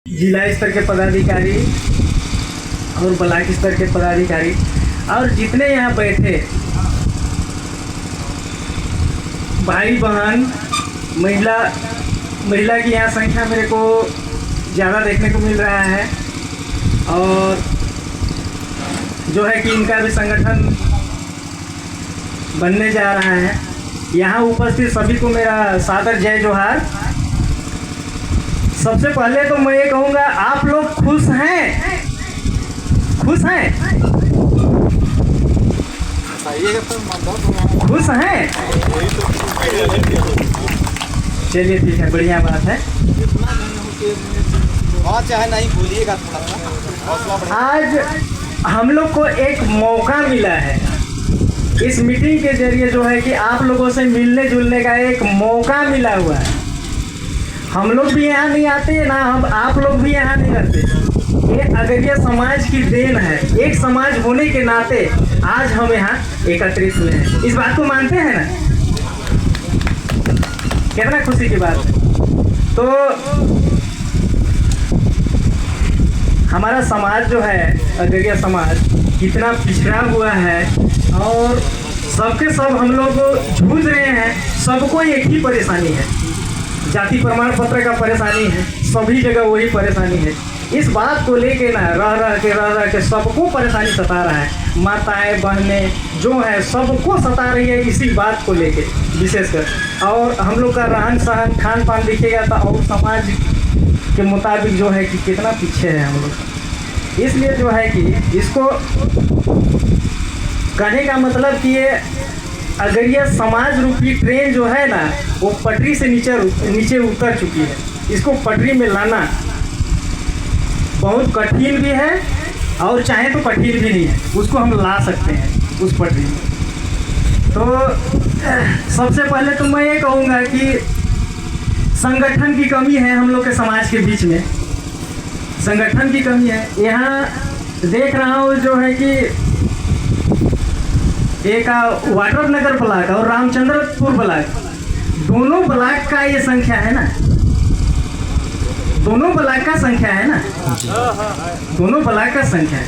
जिला स्तर के पदाधिकारी और ब्लॉक स्तर के पदाधिकारी और जितने यहाँ बैठे भाई बहन महिला की यहाँ संख्या मेरे को ज़्यादा देखने को मिल रहा है। और जो है कि इनका भी संगठन बनने जा रहा है। यहाँ उपस्थित सभी को मेरा सादर जय जोहार। सबसे पहले तो मैं ये कहूँगा, आप लोग खुश हैं? खुश हैं? खुश हैं? चलिए ठीक है, बढ़िया बात है। चाहे नहीं बोलिएगा। आज हम लोग को एक मौका मिला है इस मीटिंग के जरिए, जो है कि आप लोगों से मिलने जुलने का एक मौका मिला हुआ है। हम लोग भी यहाँ नहीं आते ना, हम आप लोग भी यहाँ नहीं रहते। ये अगरिया समाज की देन है। एक समाज होने के नाते आज हम यहाँ एकत्रित हुए हैं। इस बात को मानते हैं ना? कितना खुशी की बात है। तो हमारा समाज जो है, अगरिया समाज, कितना पिछड़ा हुआ है और सबके सब हम लोग जूझ रहे हैं। सबको एक ही परेशानी है, जाति प्रमाण पत्र का परेशानी है। सभी जगह वही परेशानी है। इस बात को लेके ना रह के सबको परेशानी सता रहा है। माताएं बहनें जो है सबको सता रही है इसी बात को लेके विशेषकर। और हम लोग का रहन सहन खान पान दिखेगा तो और समाज के मुताबिक जो है कि कितना पीछे है हम लोग। इसलिए जो है कि इसको कहने का मतलब कि ये अगरिया समाज रूपी ट्रेन जो है ना, वो पटरी से नीचे उतर चुकी है। इसको पटरी में लाना बहुत कठिन भी है और चाहे तो कठिन भी नहीं है। उसको हम ला सकते हैं उस पटरी में। तो सबसे पहले तो मैं ये कहूँगा कि संगठन की कमी है हम लोग के समाज के बीच में। संगठन की कमी है। यहाँ देख रहा हूँ जो है कि एक वाटरनगर ब्लॉक और रामचंद्रपुर ब्लॉक, दोनों ब्लॉक का ये संख्या है ना, दोनों ब्लॉक का संख्या है ना, दोनों ब्लॉक का संख्या है।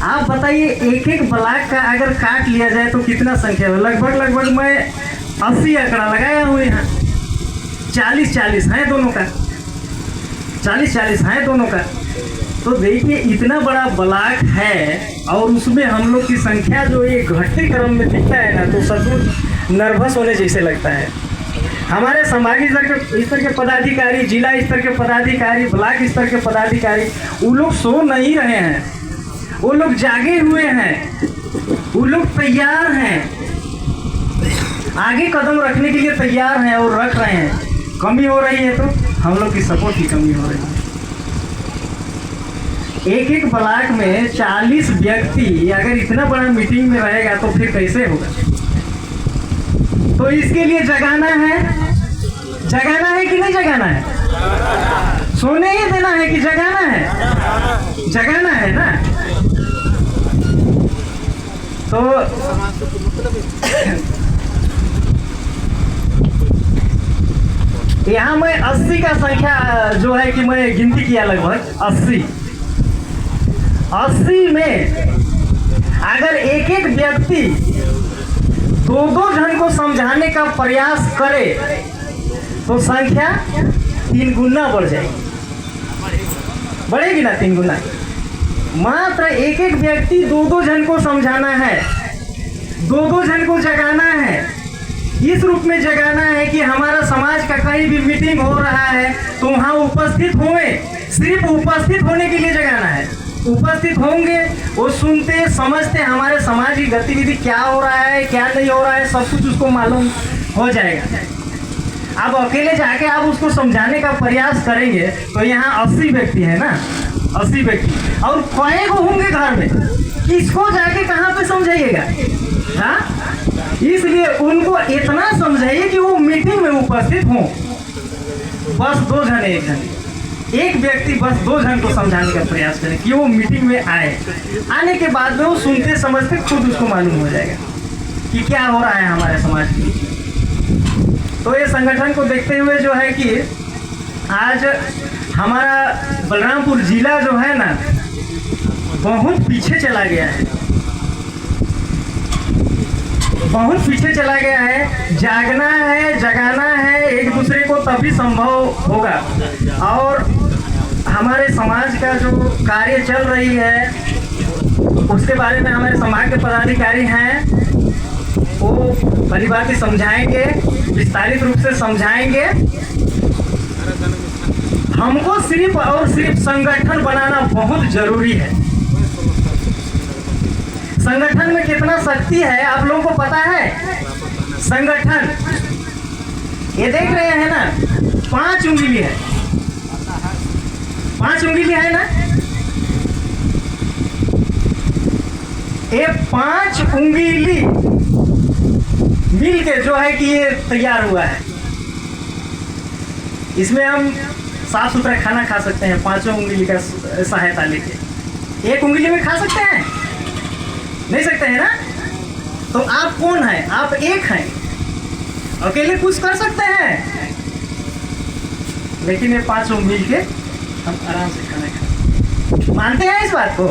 आप बताइए एक एक ब्लॉक का अगर काट लिया जाए तो कितना संख्या है? लगभग मैं 80 आंकड़ा लगाया हुए हैं। 40-40 है दोनों का, 40-40 है दोनों का। तो देखिए इतना बड़ा ब्लॉक है और उसमें हम लोग की संख्या जो ये घटते क्रम में दिखता है ना, तो सचमुच नर्वस होने जैसे लगता है। हमारे समाज स्तर के पदाधिकारी, जिला स्तर के पदाधिकारी, ब्लॉक स्तर के पदाधिकारी, वो लोग सो नहीं रहे हैं। वो लोग जागे हुए हैं, वो लोग तैयार हैं, आगे कदम रखने के लिए तैयार हैं और रख रहे हैं। कमी हो रही है तो हम लोग की सपोर्ट की कमी हो रही है। एक ब्लॉक में 40 व्यक्ति अगर इतना बड़ा मीटिंग में रहेगा तो फिर कैसे होगा? तो इसके लिए जगाना है कि नहीं जगाना है? सोने ही देना है कि जगाना है? जगाना है ना। तो यहाँ मैं 80 का संख्या जो है कि मैं गिनती किया, लगभग 80 में अगर एक व्यक्ति 2 जन को समझाने का प्रयास करे तो संख्या 3 गुना बढ़ जाएगी। बढ़ेगी ना 3 गुना। मात्र एक व्यक्ति 2 जन को समझाना है, 2 जन को जगाना है। इस रूप में जगाना है कि हमारा समाज का कहीं भी मीटिंग हो रहा है तो वहाँ उपस्थित होंगे। सिर्फ उपस्थित होने के लिए जगाना है। उपस्थित होंगे, वो सुनते समझते हमारे समाज की गतिविधि क्या हो रहा है क्या नहीं हो रहा है, सब कुछ उसको मालूम हो जाएगा। अब अकेले जाके आप उसको समझाने का प्रयास करेंगे तो यहाँ 80 व्यक्ति है ना, 80 व्यक्ति, और कई को होंगे घर में, किसको जाके कहाँ पे समझाइएगा? हाँ, इसलिए उनको इतना समझाइए कि वो मीटिंग में उपस्थित हों। बस 2 जन, एक व्यक्ति बस 2 जन को समझाने का प्रयास करें कि वो मीटिंग में आए। आने के बाद में वो सुनते समझते खुद उसको मालूम हो जाएगा कि क्या हो रहा है हमारे समाज में। तो ये संगठन को देखते हुए जो है कि आज हमारा बलरामपुर जिला जो है ना बहुत पीछे चला गया है, बहुत पीछे चला गया है। जागना है, जगाना है एक दूसरे को, तभी संभव होगा। और हमारे समाज का जो कार्य चल रही है उसके बारे में हमारे समाज के पदाधिकारी हैं, वो भली बात समझाएंगे, विस्तारित रूप से समझाएंगे। हमको सिर्फ और सिर्फ संगठन बनाना बहुत जरूरी है। संगठन में कितना शक्ति है आप लोगों को पता है? संगठन ये देख रहे हैं ना, 5 उंगली है, 5 उंगली है ना, ये 5 उंगली मिल के जो है कि ये तैयार हुआ है। इसमें हम साफ सुथरा खाना खा सकते हैं 5 उंगली का सहायता लेके। एक उंगली में खा सकते हैं? नहीं सकते हैं ना। तो आप कौन है? आप एक हैं, अकेले कुछ कर सकते हैं, लेकिन ये 5 मिल के हम आराम से खाना खाते। मानते हैं इस बात को?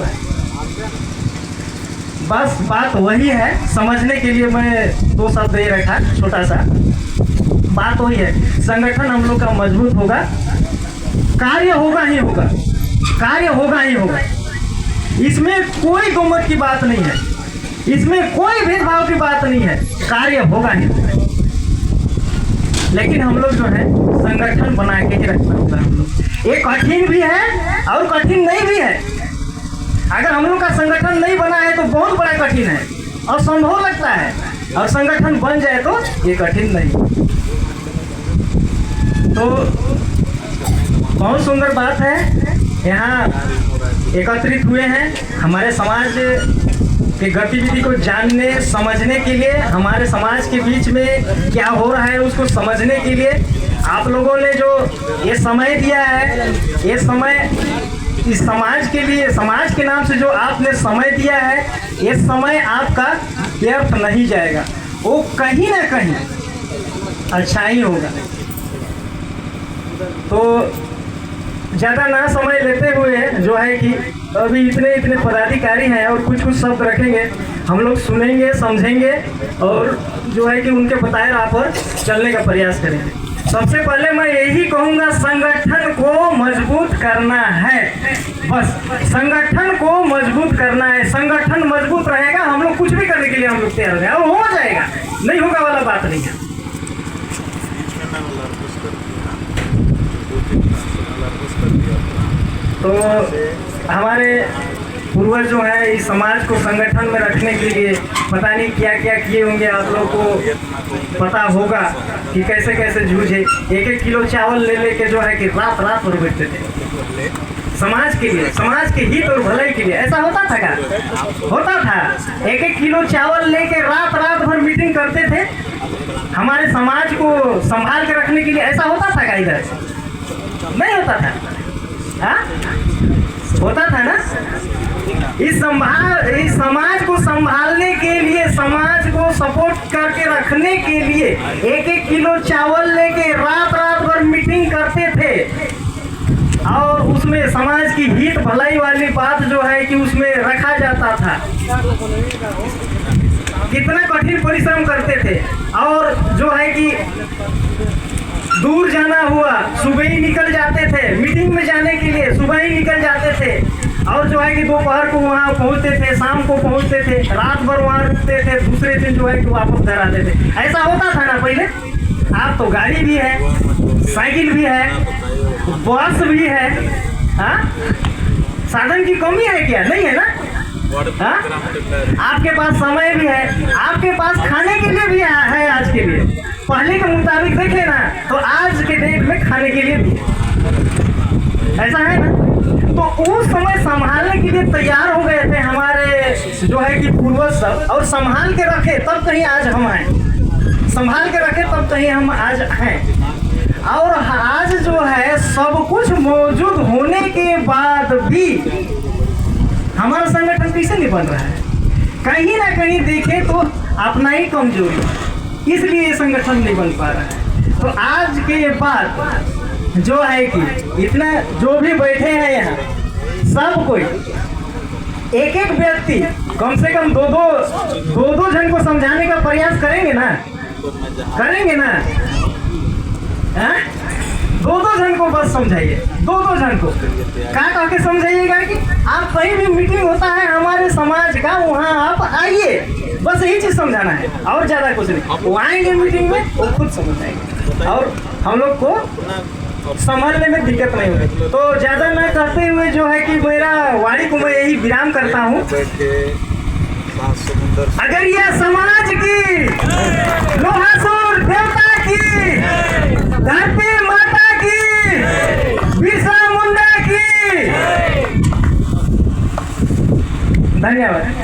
बस बात वही है, समझने के लिए मैं 2 शब्द दे रखा, छोटा सा बात वही है। संगठन हम लोग का मजबूत होगा, कार्य होगा ही होगा, कार्य होगा ही होगा। इसमें कोई दो मत की बात नहीं है, इसमें कोई भेदभाव की बात नहीं है, कार्य होगा ही होगा। लेकिन हम लोग जो है संगठन बना के ही रखना होगा। हम लोग ये कठिन भी है और कठिन नहीं भी है। अगर हम लोग का संगठन नहीं बना है तो बहुत बड़ा कठिन है और संभव लगता है, और संगठन बन जाए तो ये कठिन नहीं। तो बहुत सुंदर बात है, यहाँ एकत्रित हुए हैं हमारे समाज के गतिविधि को जानने समझने के लिए, हमारे समाज के बीच में क्या हो रहा है उसको समझने के लिए। आप लोगों ने जो ये समय दिया है, ये समय इस समाज के लिए, समाज के नाम से जो आपने समय दिया है, ये समय आपका व्यर्थ नहीं जाएगा, वो कहीं ना कहीं अच्छा ही होगा। तो ज़्यादा ना समय लेते हुए जो है कि अभी इतने पदाधिकारी हैं और कुछ शब्द रखेंगे, हम लोग सुनेंगे, समझेंगे और जो है कि उनके बताए राह पर चलने का प्रयास करेंगे। सबसे पहले मैं यही कहूँगा, संगठन को मजबूत करना है, बस संगठन को मजबूत करना है। संगठन मजबूत रहेगा, हम लोग कुछ भी करने के लिए हम लोग तैयार हैं, और हो जाएगा, नहीं होगा वाला बात नहीं है। तो हमारे पूर्वज जो है इस समाज को संगठन में रखने के लिए पता नहीं क्या क्या किए होंगे। आप लोगों को पता होगा कि कैसे कैसे जूझे, 1-1 किलो चावल ले लेके जो है कि रात रात भर बैठते थे समाज के लिए, समाज के हित और भलाई के लिए। ऐसा होता था क्या? होता था। 1-1 किलो चावल लेके रात रात भर मीटिंग करते थे हमारे समाज को संभाल के रखने के लिए। ऐसा होता था क्या? इधर नहीं होता था। हाँ, होता था ना। इस समाज को संभालने के लिए, समाज को सपोर्ट करके रखने के लिए 1-1 किलो चावल लेके रात रात भर मीटिंग करते थे, और उसमें समाज की हित भलाई वाली बात जो है कि उसमें रखा जाता था। कितना कठिन परिश्रम करते थे, और जो है कि दूर जाना हुआ सुबह ही निकल जाते थे, मीटिंग में जाने के लिए सुबह ही निकल जाते थे, और जो है कि दोपहर को वहाँ पहुँचते थे, शाम को पहुँचते थे, रात भर वहाँ रुकते थे, दूसरे दिन जो है कि वापस घर आते थे। ऐसा होता था ना पहले। आप तो गाड़ी भी है, साइकिल भी है, बस भी है, हाँ, साधन की कमी है क्या? नहीं है ना। हाँ, आपके पास समय भी है, आपके पास खाने के लिए भी है। आज के लिए पहले के मुताबिक देखें ना तो आज के डेट में खाने के लिए भी ऐसा है ना। तो उस समय संभालने के लिए तैयार हो गए थे हमारे जो है कि पूर्वज सब, और संभाल के रखे तब कहीं आज हम आए, संभाल के रखे तब कहीं हम आज हैं। और आज जो है सब कुछ मौजूद होने के बाद भी हमारा संगठन कैसे नहीं बन रहा है? कहीं ना कहीं देखें तो अपना ही कमजोरी, इसलिए ये संगठन नहीं बन पा रहा है। तो आज के बाद जो है कि इतना जो भी बैठे हैं यहाँ सब कोई एक एक व्यक्ति कम से कम दो जन को समझाने का प्रयास करेंगे ना, करेंगे ना? हाँ? दो जन को बस समझाइए, दो जन को क्या कह के समझाइएगा कि आप कहीं भी मीटिंग होता है हमारे समाज का, वहाँ आप आइए, बस यही चीज समझाना है और ज्यादा कुछ नहीं। वो आएंगे मीटिंग में, वो खुद समझ जाएंगे और हम लोग को संभालने में दिक्कत नहीं होगी। तो ज्यादा न कहते हुए जो है कि मेरा वाणी को मैं यही विराम करता हूँ। अगर यह समाज की, लोहासुर देवता की, धरती माता की, बिरसा मुंडा की, धन्यवाद।